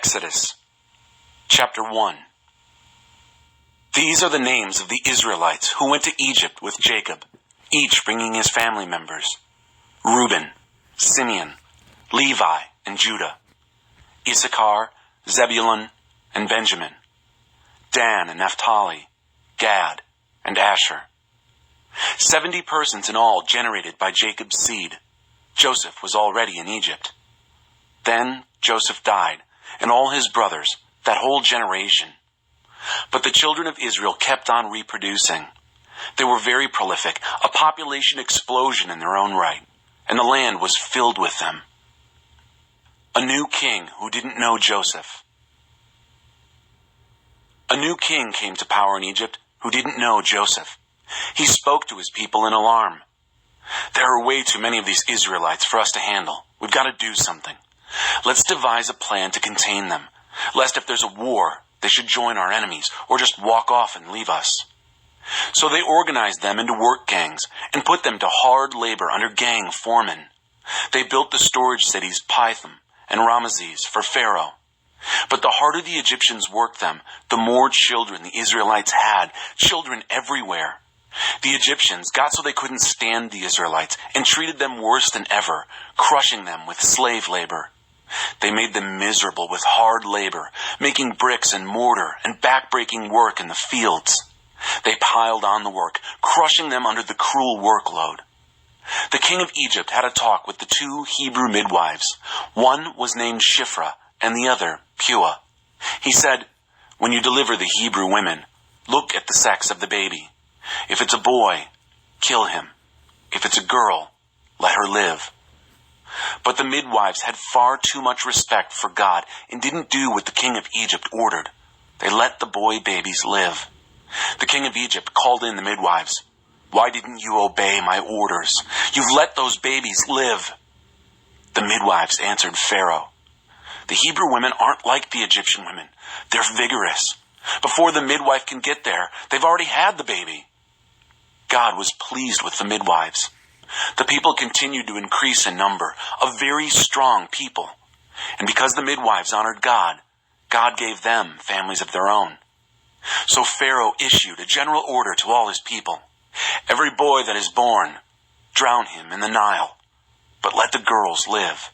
Exodus, chapter 1. These are the names of the Israelites who went to Egypt with Jacob, each bringing his family members: Reuben, Simeon, Levi, and Judah; Issachar, Zebulun, and Benjamin; Dan and Naphtali, Gad, and Asher. 70 persons in all generated by Jacob's seed. Joseph was already in Egypt. Then Joseph died, and all his brothers, that whole generation. But the children of Israel kept on reproducing. They were very prolific, a population explosion in their own right, and the land was filled with them. A new king who didn't know Joseph. A new king came to power in Egypt who didn't know Joseph. He spoke to his people in alarm. "There are way too many of these Israelites for us to handle. We've got to do something. Let's devise a plan to contain them, lest if there's a war, they should join our enemies or just walk off and leave us." So they organized them into work gangs and put them to hard labor under gang foremen. They built the storage cities Pithom and Ramesses for Pharaoh. But the harder the Egyptians worked them, the more children the Israelites had, children everywhere. The Egyptians got so they couldn't stand the Israelites and treated them worse than ever, crushing them with slave labor. They made them miserable with hard labor, making bricks and mortar and backbreaking work in the fields. They piled on the work, crushing them under the cruel workload. The king of Egypt had a talk with the 2 Hebrew midwives. One was named Shiphrah and the other Puah. He said, "When you deliver the Hebrew women, look at the sex of the baby. If it's a boy, kill him. If it's a girl, let her live." But the midwives had far too much respect for God and didn't do what the king of Egypt ordered. They let the boy babies live. The king of Egypt called in the midwives. "Why didn't you obey my orders? You've let those babies live." The midwives answered Pharaoh, "The Hebrew women aren't like the Egyptian women. They're vigorous. Before the midwife can get there, they've already had the baby." God was pleased with the midwives. The people continued to increase in number, a very strong people. And because the midwives honored God, God gave them families of their own. So Pharaoh issued a general order to all his people: "Every boy that is born, drown him in the Nile, but let the girls live."